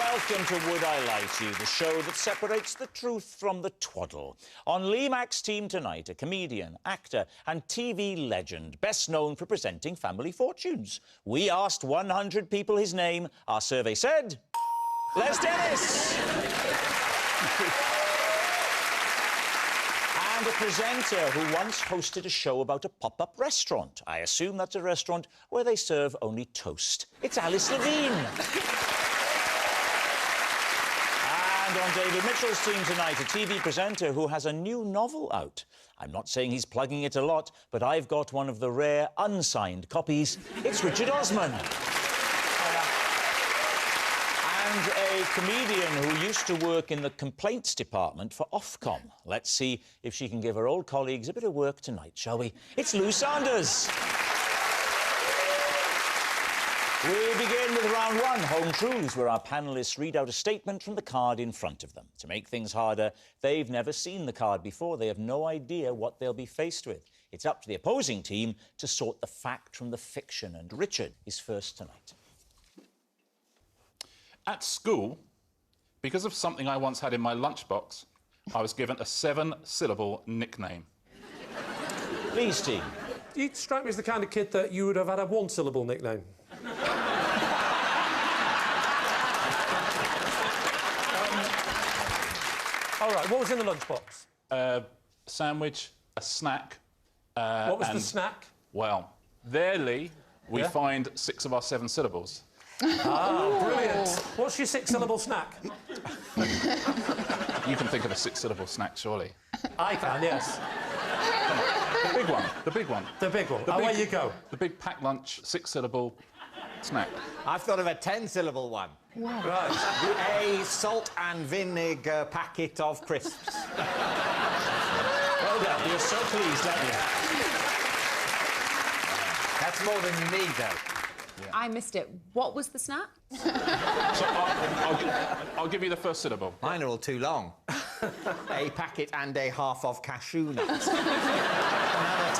welcome to Would I Lie to You, the show that separates the truth from the twaddle. On Lee Mack's team tonight, a comedian, actor and TV legend, best known for presenting Family Fortunes. We asked 100 people his name. Our survey said... Les Dennis! And a presenter who once hosted a show about a pop-up restaurant. I assume that's a restaurant where they serve only toast. It's Alice Levine. And on David Mitchell's team tonight, a TV presenter who has a new novel out. I'm not saying he's plugging it a lot, but I've got one of the rare unsigned copies. It's Richard Osman. And a comedian who used to work in the complaints department for Ofcom. Let's see if she can give her old colleagues a bit of work tonight, shall we? It's Lou Sanders. We begin with round one, Home Truths, where our panellists read out a statement from the card in front of them. To make things harder, they've never seen the card before. They have no idea what they'll be faced with. It's up to the opposing team to sort the fact from the fiction, and Richard is first tonight. At school, because of something I once had in my lunchbox, I was given a 7-syllable nickname. Lee's team. You strike me as the kind of kid that you would have had a 1-syllable nickname. All right, what was in the lunchbox? A sandwich, a snack. What was the snack? Well, there, Lee, we find 6 of our 7 syllables. Ah, brilliant. What's your 6-syllable snack? You can think of a 6-syllable snack, surely. I can, yes. The big one, the big one. The big one. Away you go. The big packed lunch, 6-syllable snack. I've thought of a 10-syllable one. Wow. Right. A salt and vinegar packet of crisps. Well done. You're so pleased, aren't you? That's more than you need, though. Yeah. I missed it. What was the snack? So I'll give you the first syllable. Mine are all too long. A packet and a half of cashew nuts. Another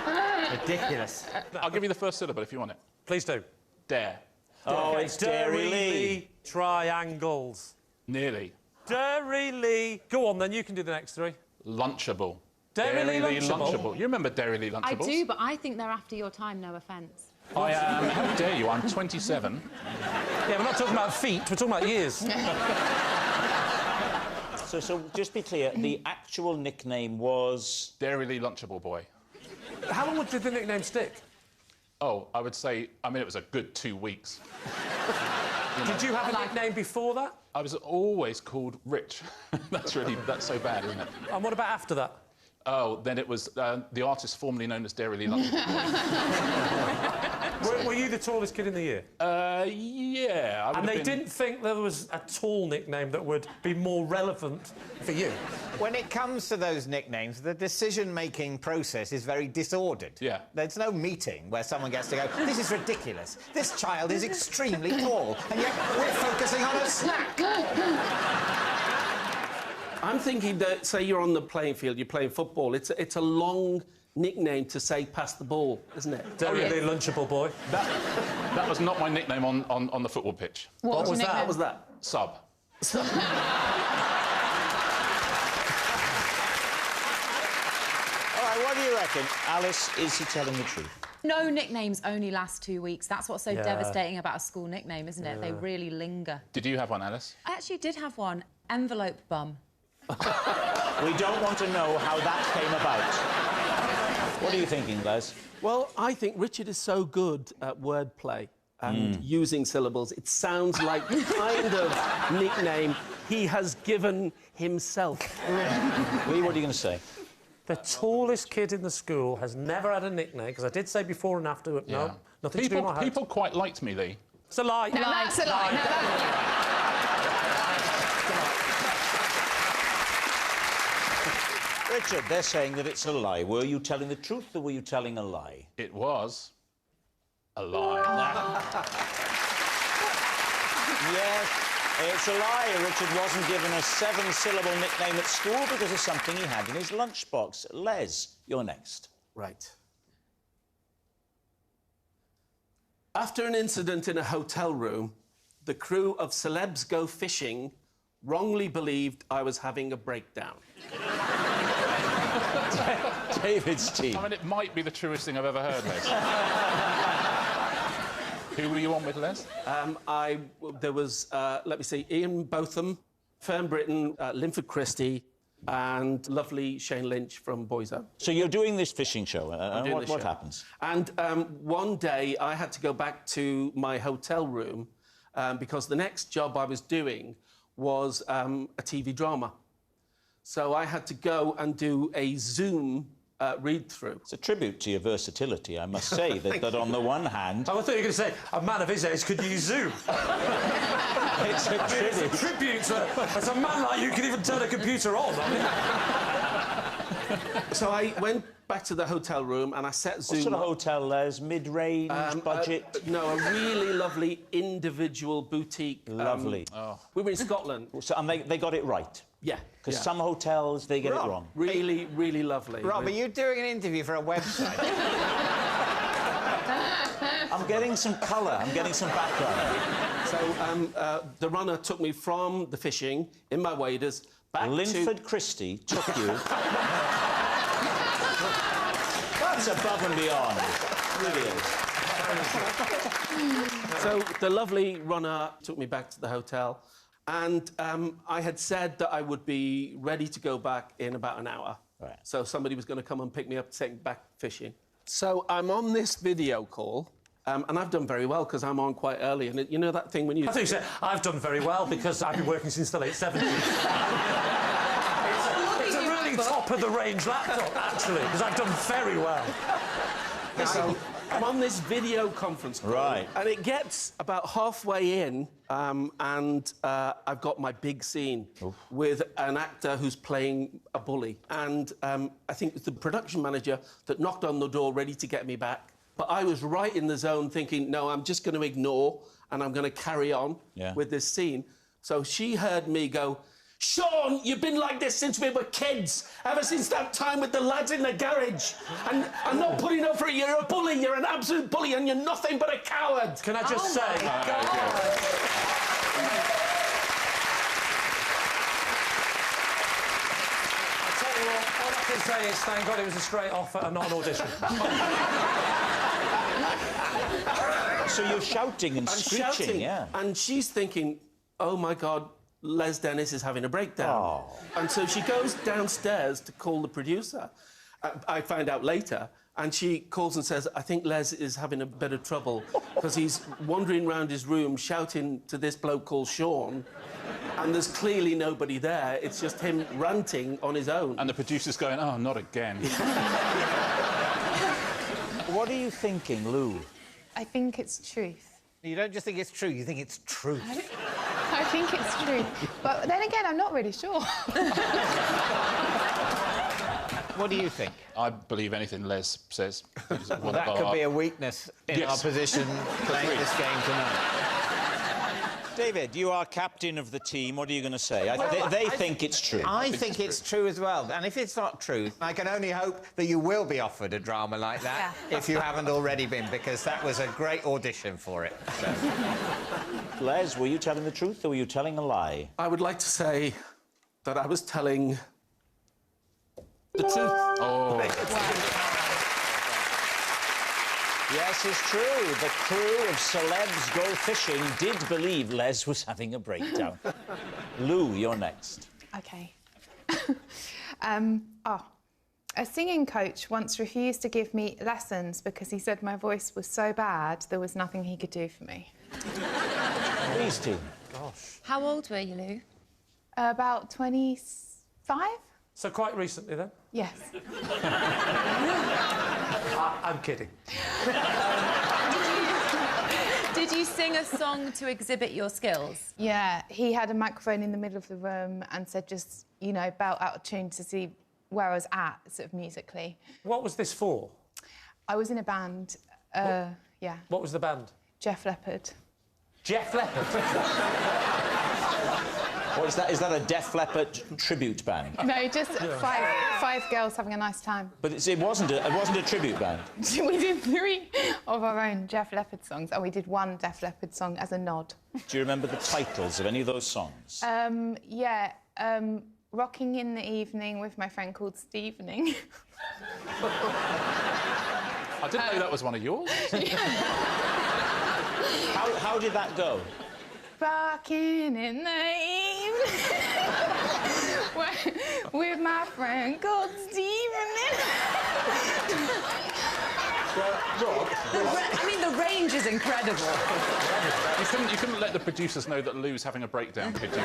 10. Ridiculous. I'll give you the first syllable if you want it. Please do. Dare. Oh, it's Dairy Lee. Triangles. Nearly. Dairy Lee. Go on, then. You can do the next 3. Lunchable. Dairy Lee Lunchable. You remember Dairy Lee Lunchables? I do, but I think they're after your time, no offence. I am... How dare you? I'm 27. Yeah, we're not talking about feet, we're talking about years. So just be clear, the actual nickname was... Dairy Lee Lunchable Boy. How long did the nickname stick? Oh, I would say... I mean, it was a good 2 weeks. Did you have a nickname before that? I was always called Rich. That's so bad, isn't it? And what about after that? Oh, then it was the artist formerly known as Dairy Lee Lunchable Boy. Were you the tallest kid in the year? Yeah. And they didn't think there was a tall nickname that would be more relevant for you? When it comes to those nicknames, the decision-making process is very disordered. Yeah. There's no meeting where someone gets to go, this is ridiculous, this child is extremely tall, and yet we're focusing on a snack. I'm thinking that, say you're on the playing field, you're playing football, it's a long nickname to say pass the ball, isn't it? Dairy Lee Lunchable Boy. That was not my nickname on the football pitch. What was that? What was that? Sub. All right, what do you reckon? Alice, is he telling the truth? No nicknames only last 2 weeks. That's what's so devastating about a school nickname, isn't it? They really linger. Did you have one, Alice? I actually did have one. Envelope bum. We don't want to know how that came about. What are you thinking, Les? Well, I think Richard is so good at wordplay and using syllables. It sounds like the kind of nickname he has given himself. Lee, what are you going to say? The tallest kid in the school has never had a nickname, because I did say before and after, but no, nothing to do with my height. People quite liked me, Lee. It's a lie. No, that's a lie. Richard, they're saying that it's a lie. Were you telling the truth or were you telling a lie? It was a lie. Yes, it's a lie. Richard wasn't given a 7-syllable nickname at school because of something he had in his lunchbox. Les, you're next. Right. After an incident in a hotel room, the crew of Celebs Go Fishing wrongly believed I was having a breakdown. David's team. I mean, it might be the truest thing I've ever heard, Les. Who were you on with, Les? There was, let me see, Ian Botham, Fern Brydon, Linford Christie, and lovely Shane Lynch from Boyzone. So you're doing this fishing show, and what happens? And one day I had to go back to my hotel room because the next job I was doing was a TV drama. So I had to go and do a Zoom read-through. It's a tribute to your versatility, I must say, that on the one hand... Oh, I thought you were going to say a man of his age could use Zoom. It's a tribute. It's a tribute to... As a man like you can even turn a computer on. So I went back to the hotel room and I set Zoom... What sort of hotel, Les? Mid-range, budget? No, a really lovely individual boutique. Lovely. We were in Scotland. So, and they got it right? Yeah. Because some hotels, they get it wrong. Really, really lovely. Rob, are you doing an interview for a website? I'm getting some colour, I'm getting some background. So the runner took me from the fishing in my waders back Linford Christie took you... That's above and beyond. Really is. So the lovely runner took me back to the hotel, and I had said that I would be ready to go back in about an hour. Right. So somebody was going to come and pick me up to take me back fishing. So I'm on this video call, and I've done very well because I'm on quite early. And you know that thing when you... I think you said, I've done very well because I've been working since the late 70s. It's a really top-of-the-range laptop, actually, because I've done very well. So I'm on this video conference call, right, and it gets about halfway in, and I've got my big scene with an actor who's playing a bully, and I think it's the production manager that knocked on the door ready to get me back. But I was right in the zone thinking, no, I'm just going to ignore and I'm going to carry on with this scene. So she heard me go, Sean, you've been like this since we were kids, ever since that time with the lads in the garage. And I'm not putting up for it. You're a bully. You're an absolute bully, and you're nothing but a coward. Can I just say... I tell you what, all I can say is thank God it was a straight offer and not an audition. So you're shouting and screeching, And she's thinking, oh, my God, Les Dennis is having a breakdown. And so she goes downstairs to call the producer. I find out later, and she calls and says, I think Les is having a bit of trouble because he's wandering around his room shouting to this bloke called Sean, and there's clearly nobody there. It's just him ranting on his own. And the producer's going, oh, not again. What are you thinking, Lou? I think it's truth. You don't just think it's true, you think it's truth. I think it's true. But then again, I'm not really sure. What do you think? I believe anything Les says. Well, that could be a weakness in our position playing this game tonight. David, you are captain of the team. What are you going to say? They think it's true. I think it's true as well. And if it's not true, I can only hope that you will be offered a drama like that if you haven't already been, because that was a great audition for it. So. Les, were you telling the truth or were you telling a lie? I would like to say that I was telling the truth. Oh. Yes, it's true. The crew of Celebs Go Fishing did believe Les was having a breakdown. Lou, you're next. OK. A singing coach once refused to give me lessons because he said my voice was so bad there was nothing he could do for me. Please, team. Gosh. How old were you, Lou? About 25? So quite recently, then? Yes. I'm kidding. Did you sing a song to exhibit your skills? Yeah, he had a microphone in the middle of the room and said just, you know, belt out of tune to see where I was at, sort of musically. What was this for? I was in a band, yeah. What was the band? Jeff Leppard. Jeff Leppard? What is that? Is that a Def Leppard tribute band? No, just five girls having a nice time. But it wasn't a tribute band. We did 3 of our own Def Leppard songs, and we did 1 Def Leppard song as a nod. Do you remember the titles of any of those songs? Yeah, Rocking in the Evening with my friend called Stevening. I didn't know that was one of yours. How did that go? Rocking in the evening with my friend called Stevening. I mean, the range is incredible. You couldn't let the producers know that Lou's having a breakdown, could you?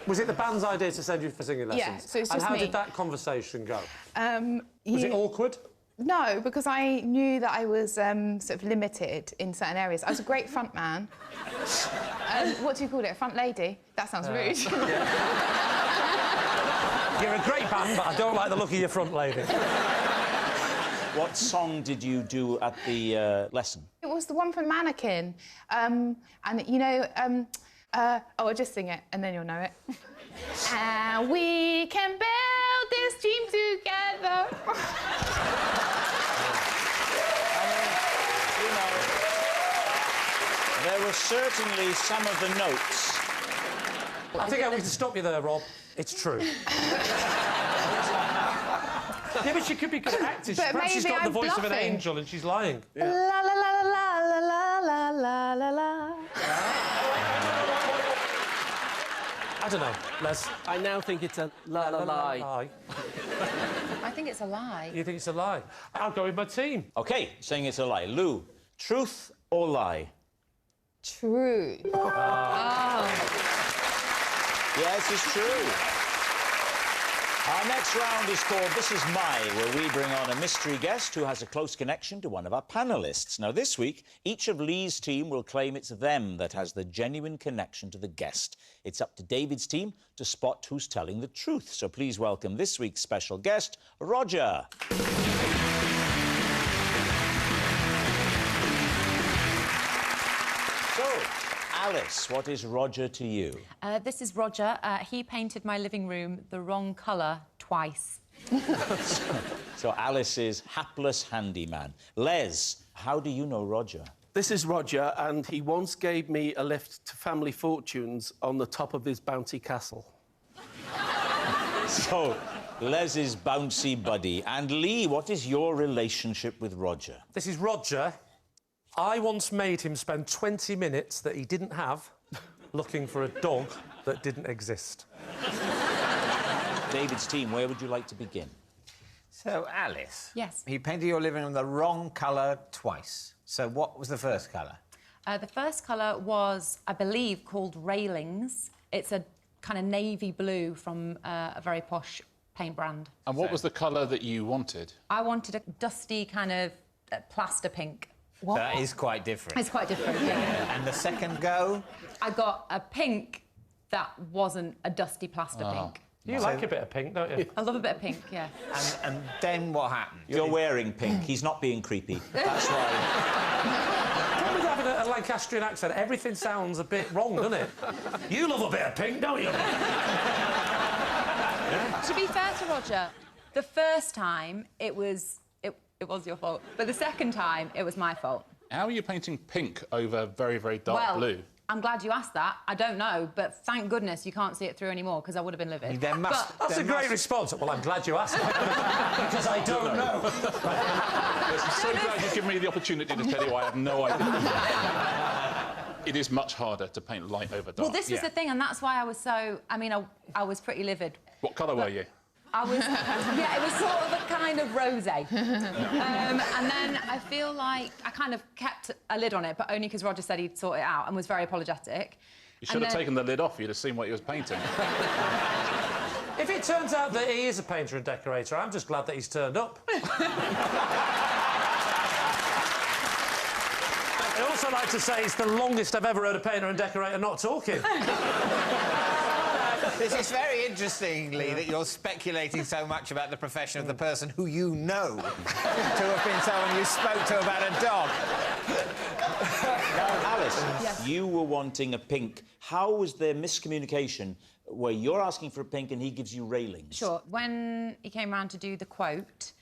Was it the band's idea to send you for singing lessons? Yeah, so it's and just how me. did that conversation go? Was it awkward? No, because I knew that I was sort of limited in certain areas. I was a great front man. What do you call it? A front lady? That sounds rude. You're a great band, but I don't like the look of your front lady. What song did you do at the lesson? It was the one from Mannequin. And, you know... I'll just sing it, and then you'll know it. And we can build this dream together. You know, there were certainly some of the notes. I think I need to stop you there, Rob. It's true. Yeah, but she could be good at acting. Perhaps she's got the voice of an angel and she's lying. La la la la la la la la la. I don't know, Les. I now think it's a lie. I think it's a lie. You think it's a lie? I'll go with my team. OK, saying it's a lie. Lou, truth or lie? True. Yes, it's true. Our next round is called This Is My, where we bring on a mystery guest who has a close connection to one of our panellists. Now, this week, each of Lee's team will claim it's them that has the genuine connection to the guest. It's up to David's team to spot who's telling the truth. So please welcome this week's special guest, Roger. So, Alice, what is Roger to you? This is Roger. He painted my living room the wrong colour twice. So Alice is hapless handyman. Les, how do you know Roger? This is Roger, and he once gave me a lift to Family Fortunes on the top of his bouncy castle. So, Les's bouncy buddy. And Lee, what is your relationship with Roger? This is Roger. I once made him spend 20 minutes that he didn't have looking for a dog that didn't exist. David's team, where would you like to begin? So, Alice. Yes. He painted your living room the wrong colour twice. So what was the first colour? The first colour was, I believe, called Railings. It's a kind of navy blue from a very posh paint brand. And what was the colour that you wanted? I wanted a dusty kind of plaster pink. What? So that is quite different. It's quite different, yeah. And the second go? I got a pink that wasn't a dusty plaster pink. You like a bit of pink, don't you? I love a bit of pink, yeah. And then what happened? You're wearing pink. He's not being creepy. That's why. With having a Lancastrian accent, everything sounds a bit wrong, doesn't it? You love a bit of pink, don't you? To be fair to Roger, the first time it was your fault, but the second time it was my fault. How are you painting pink over very, very dark blue? I'm glad you asked that. I don't know, but thank goodness you can't see it through anymore, because I would have been livid. That's a great response. Well, I'm glad you asked because I don't know. I'm so glad you've given me the opportunity to tell you I have no idea. It is much harder to paint light over dark. Well, this was the thing, and that's why I was so... I mean, I was pretty livid. What colour were you? I was... yeah, it was sort of a kind of rosé. And then I feel like I kind of kept a lid on it, but only because Roger said he'd sort it out and was very apologetic. You should have taken the lid off. You'd have seen what he was painting. If it turns out that he is a painter and decorator, I'm just glad that he's turned up. I'd also like to say it's the longest I've ever heard a painter and decorator not talking. This is very interesting, Lee, that you're speculating so much about the profession of the person who you know to have been someone you spoke to about a dog. Now, Alice, Yes. you were wanting a pink. How was there miscommunication where you're asking for a pink and he gives you railings? Sure. When he came round to do the quote,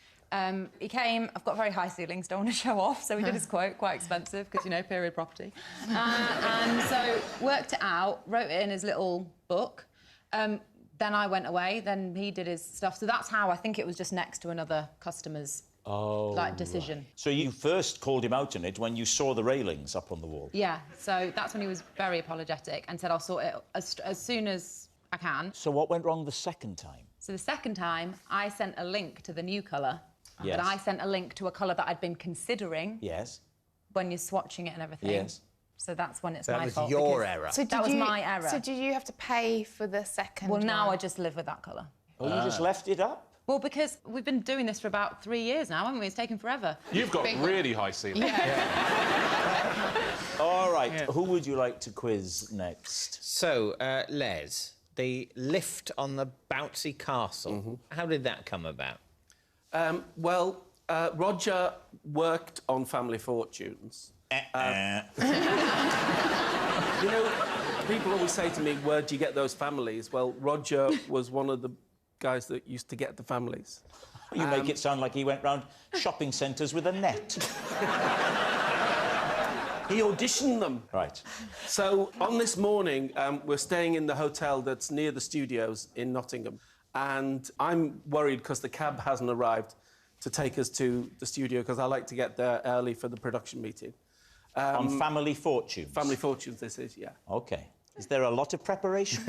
he came... I've got very high ceilings, don't want to show off, so he did his quote, quite expensive, because, you know, period property. And so worked it out, wrote it in his little book. Then I went away, then he did his stuff. So that's how I think it was just next to another customer's decision. Right. So you first called him out on it when you saw the railings up on the wall? Yeah, so that's when he was very apologetic and said, I'll sort it as soon as I can. So what went wrong the second time? So the second time, I sent a link to the new colour. Yes. But I sent a link to a colour that I'd been considering. Yes. When you're swatching it and everything. Yes. So that's when it's That my was fault. your because error. So that was my error. So did you have to pay for the second Well, now one? I just live with that colour. Oh, you just left it up? Well, because we've been doing this for about 3 years now, haven't we? It's taken forever. You've got really high ceilings. All right, who would you like to quiz next? So, Les, the lift on the bouncy castle, how did that come about? Roger worked on Family Fortunes. You know, people always say to me, where do you get those families? Well, Roger was one of the guys that used to get the families. You make it sound like he went round shopping centres with a net. He auditioned them. Right. So, on this morning, we're staying in the hotel that's near the studios in Nottingham. And I'm worried because the cab hasn't arrived to take us to the studio, because I like to get there early for the production meeting. On Family Fortunes? Family Fortunes, this is, yeah. OK. Is there a lot of preparation?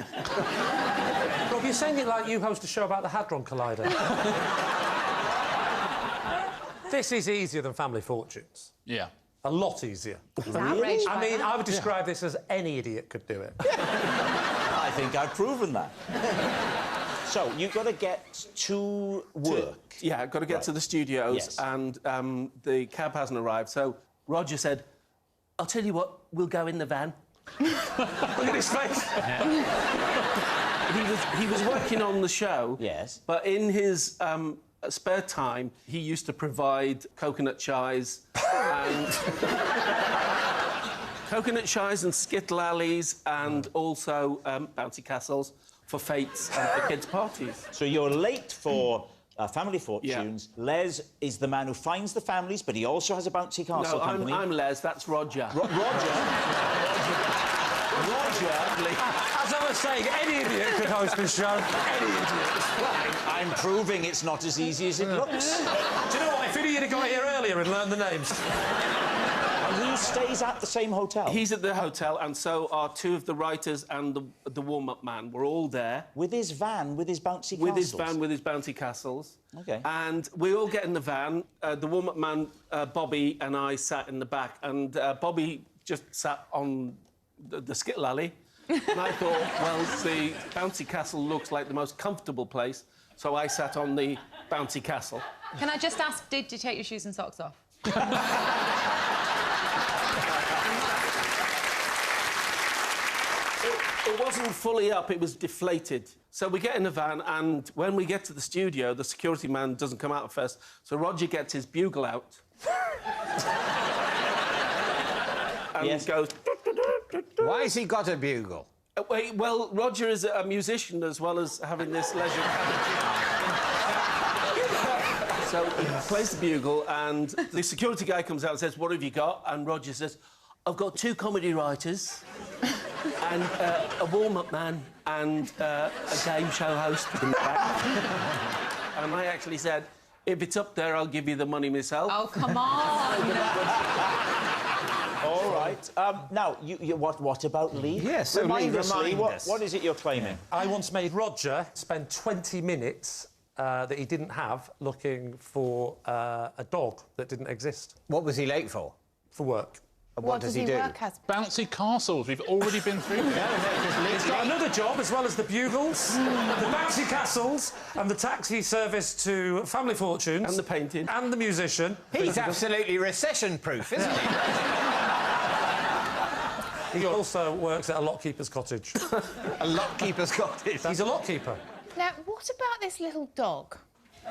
Rob, you're saying it like you host a show about the Hadron Collider. This is easier than Family Fortunes. Yeah. A lot easier. Really? I mean, I would describe this as any idiot could do it. I think I've proven that. So, you've got to get to work. Yeah, I've got to get to the studios, Yes. and the cab hasn't arrived. So Roger said, I'll tell you what, we'll go in the van. Look at his face. He was working on the show. Yes. But in his spare time, he used to provide coconut shies and... coconut shies and skittle alleys, and also bouncy castles for fetes and for kids' parties. So you're late for Family Fortunes. Yeah. Les is the man who finds the families, but he also has a bouncy castle company. I'm Les, that's Roger. Roger. As I was saying, any idiot could host this show. Any idiot. I'm proving it's not as easy as it looks. Do you know what? If idiot had got here earlier and learned the names. And he stays at the same hotel. He's at the hotel, and so are two of the writers and the warm-up man. We're all there. With his van, with his bouncy With castles. his van, with his bouncy castles. OK. And we all get in the van. The warm-up man, Bobby, and I sat in the back, and Bobby just sat on the skittle alley. And I thought, well, the bouncy castle looks like the most comfortable place, so I sat on the bouncy castle. Can I just ask, did you take your shoes and socks off? It wasn't fully up, it was deflated. So we get in the van, and when we get to the studio, the security man doesn't come out first, so Roger gets his bugle out. And Yes. goes... Why has he got a bugle? Wait, well, Roger is a musician as well as having this leisure cabinet. So he plays the bugle, and the security guy comes out and says, "What have you got?" And Roger says, "I've got 2 comedy writers and a warm-up man and a game show host in the back." And I actually said, "If it's up there, I'll give you the money myself." Oh, come on! All right. Now, what about Lee? Yes, so remind Lee, us, remind Lee, us. what is it you're claiming? I once made Roger spend 20 minutes that he didn't have looking for a dog that didn't exist What was he late for? for work. And what does he do? work as? Bouncy castles. We've already been through that. He's got another job as well as the bugles, the bouncy castles, and the taxi service to Family Fortunes. And the painting. And the musician. He's absolutely recession-proof, isn't he? He also works at a lockkeeper's cottage. A lockkeeper's cottage. He's a lockkeeper. Now, what about this little dog?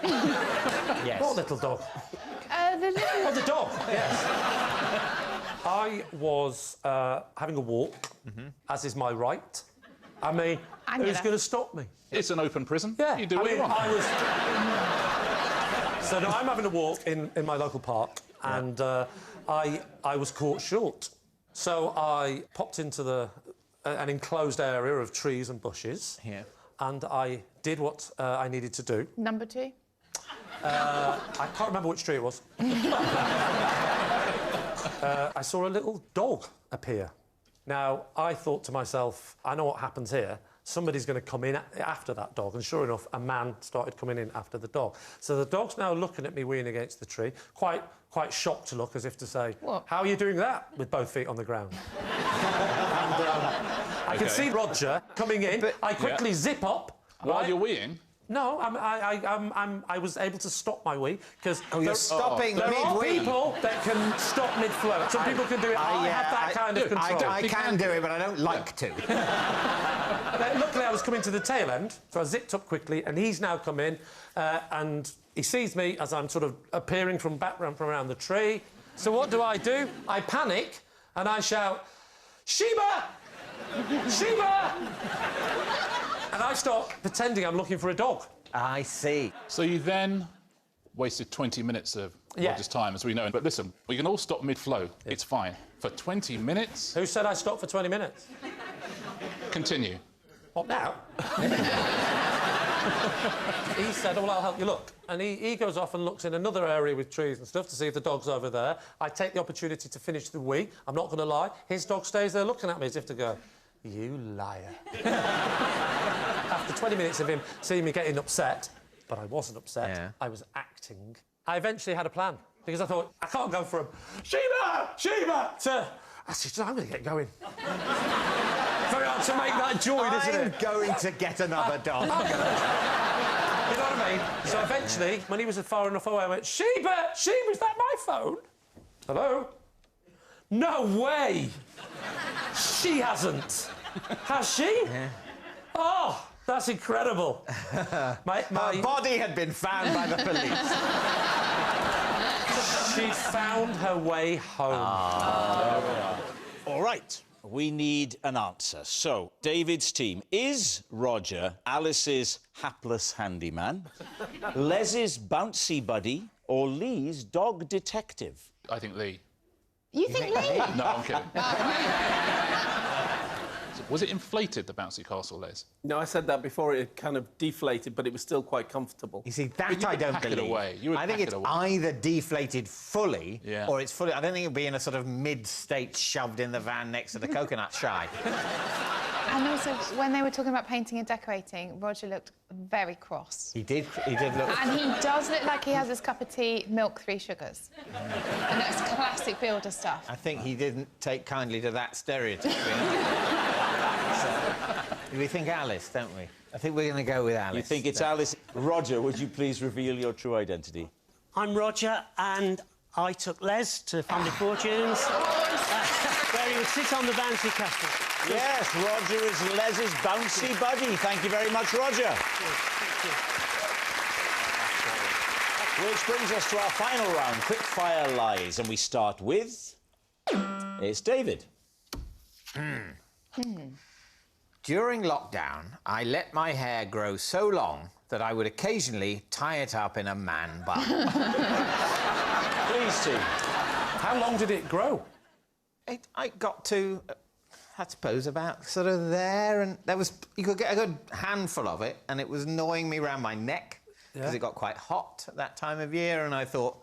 Yes. What little dog? The little... Oh, the dog, yes. I was having a walk, as is my right. I mean, who's going to stop me? It's an open prison. Yeah. You do what you want. So now I'm having a walk in my local park, and I was caught short. So I popped into an enclosed area of trees and bushes. Yeah. And I did what I needed to do. Number 2? I can't remember which tree it was. I saw a little dog appear. Now, I thought to myself, I know what happens here. Somebody's going to come in after that dog. And sure enough, a man started coming in after the dog. So the dog's now looking at me weeing against the tree, quite shocked to look, as if to say, What? How are you doing that with both feet on the ground? I can see Roger coming in. I quickly zip up. While you're weeing? No, I was able to stop my wee because you're stopping there are mid-wee. people that can stop mid-flow. Some people can do it. I have that kind of control. I can do it, but I don't like to. Luckily, I was coming to the tail end, so I zipped up quickly, and he's now come in, and he sees me as I'm sort of appearing from around the tree. So what do? I panic, and I shout, Sheba! Sheba! And I start pretending I'm looking for a dog. I see. So you then wasted 20 minutes of Roger's time, as we know. But listen, we can all stop mid-flow. It's fine. For 20 minutes... Who said I stopped for 20 minutes? Continue. What now? He said, well, I'll help you look. And he goes off and looks in another area with trees and stuff to see if the dog's over there. I take the opportunity to finish the wee. I'm not going to lie. His dog stays there looking at me as if to go, you liar. After 20 minutes of him seeing me getting upset, but I wasn't upset, I was acting, I eventually had a plan. Because I thought, I can't go from Sheba! Sheba! to... I said, I'm going to get going. Very hard to make that join, isn't it? I'm going to get another dog. You know what I mean? So eventually, when he was far enough away, I went, Sheba! Sheba, is that my phone? Hello? No way! She hasn't. Has she? Yeah. Oh, that's incredible. Her body had been found by the police. She found her way home. All right, we need an answer. So, David's team, is Roger Alice's hapless handyman, Les's bouncy buddy, or Lee's dog detective? I think Lee. You think Lee? No, I'm kidding. Was it inflated, the bouncy castle, Les? No, I said that before. It kind of deflated, but it was still quite comfortable. You see, that I don't believe. I think it's either deflated fully, or it's fully... I don't think it'll be in a sort of mid-state shoved in the van next to the coconut shy. And also, when they were talking about painting and decorating, Roger looked very cross. He did look... And he does look like he has his cup of tea, milk, 3 sugars. And that's classic builder stuff. I think he didn't take kindly to that stereotype. We think Alice, don't we? I think we're going to go with Alice. You think it's Alice? Roger, would you please reveal your true identity? I'm Roger, and I took Les to Family Fortunes, where he would sit on the bouncy castle. Yes, Roger is Les's bouncy buddy. Thank you very much, Roger. Which brings us to our final round, quick-fire lies, and we start with... It's David. During lockdown, I let my hair grow so long that I would occasionally tie it up in a man bun. Please, team. How long did it grow? I got to, I suppose, about sort of there, and there was... You could get a good handful of it, and it was gnawing me around my neck, because it got quite hot at that time of year, and I thought,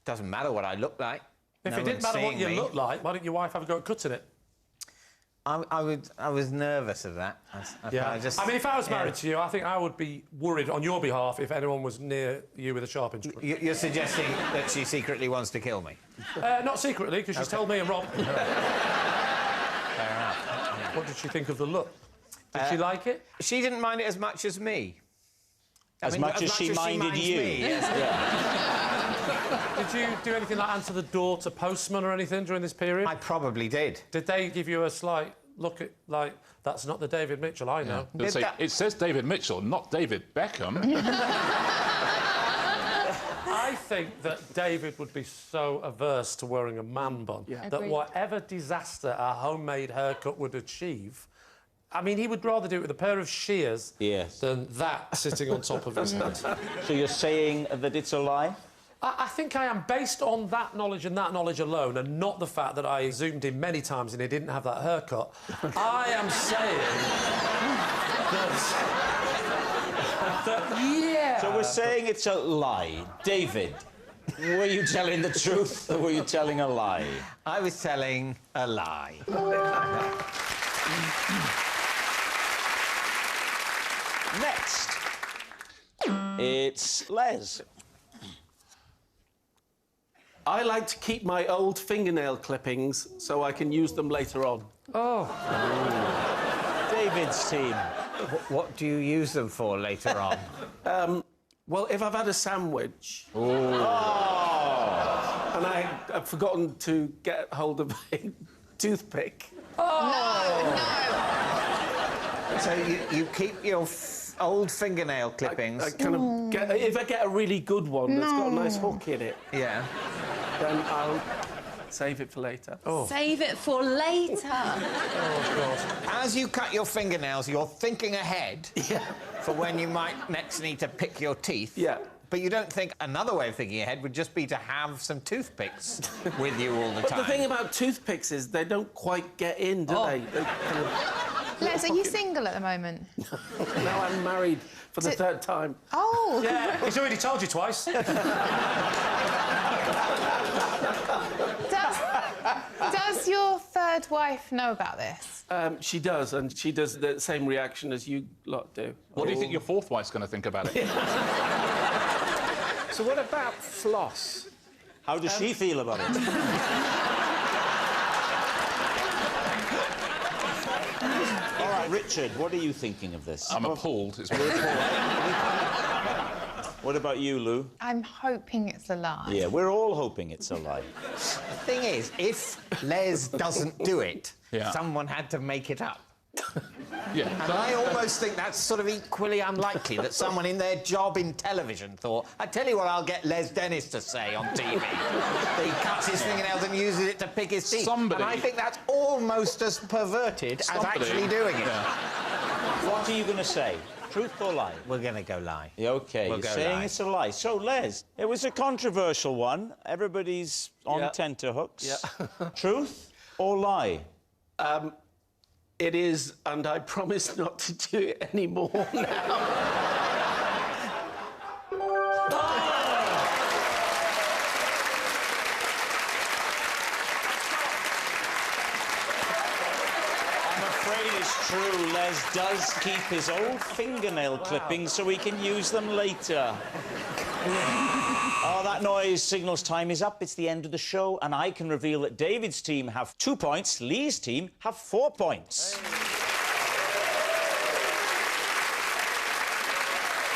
it doesn't matter what I look like. If it didn't matter what you looked like, why didn't your wife have a go at cutting it? I was nervous of that. I mean, if I was married to you, I think I would be worried on your behalf if anyone was near you with a sharp instrument. You're suggesting that she secretly wants to kill me? Not secretly, because she's told me and Rob. Fair enough. What did she think of the look? Did she like it? She didn't mind it as much as me. As much as she minded you? Yes. Did you do anything like answer the door to postman or anything during this period? I probably did. Did they give you a slight look at, like, that's not the David Mitchell I know? It says David Mitchell, not David Beckham. I think that David would be so averse to wearing a man bun that Agreed. whatever disaster a homemade haircut would achieve, I mean, he would rather do it with a pair of shears than that sitting on top of his head. So you're saying that it's a lie? I think I am, based on that knowledge and that knowledge alone, and not the fact that I zoomed in many times and he didn't have that haircut. I am saying that So we're saying it's a lie. David, were you telling the truth or were you telling a lie? I was telling a lie. Next, it's Les. I like to keep my old fingernail clippings so I can use them later on. David's team. What do you use them for later on? Well, if I've had a sandwich Oh. and I've forgotten to get hold of a toothpick. So you keep your old fingernail clippings. I kind of get, if I get a really good one that's got a nice hook in it, Yeah. then I'll save it for later. Save it for later. As you cut your fingernails, you're thinking ahead for when you might next need to pick your teeth. Yeah. But you don't think another way of thinking ahead would just be to have some toothpicks with you all the But time. the thing about toothpicks is they don't quite get in, do they? They kind of... Les, are you single at the moment? Now I'm married for the third time. Oh! Yeah, he's already told you twice. Does your third wife know about this? She does, and she does the same reaction as you lot do. What do you think your fourth wife's going to think about it? So what about floss? How does she feel about it? All right, Richard, what are you thinking of this? I'm appalled. It's What about you, Lou? I'm hoping it's a lie. Yeah, we're all hoping it's a lie. The thing is, if Les doesn't do it, Yeah. someone had to make it up. Yeah. And I almost think that's sort of equally unlikely that someone in their job in television thought, I tell you what I'll get Les Dennis to say on TV. That he cuts his fingernails and uses it to pick his teeth. Somebody- And I think that's almost as perverted as actually doing it. What are you going to say? Truth or lie? We're going to go lie. Yeah, OK, We'll you're go saying lie. it's a lie. So, Les, it was a controversial one. Everybody's on tenterhooks. Yeah. Truth or lie? It is, and I promise not to do it anymore now. I'm afraid it's true. Les does keep his old fingernail clippings so he can use them later. Oh, that noise signals time is up. It's the end of the show, and I can reveal that David's team have 2 points, Lee's team have 4 points.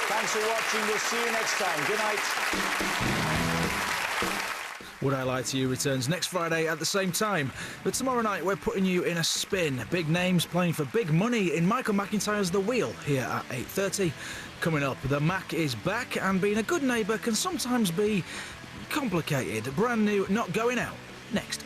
Thanks for watching. We'll see you next time. Good night. Would I Lie to You returns next Friday at the same time. But tomorrow night, we're putting you in a spin. Big names playing for big money in Michael McIntyre's The Wheel here at 8:30. Coming up, the Mack is back, and being a good neighbour can sometimes be complicated. Brand new Not Going Out, next.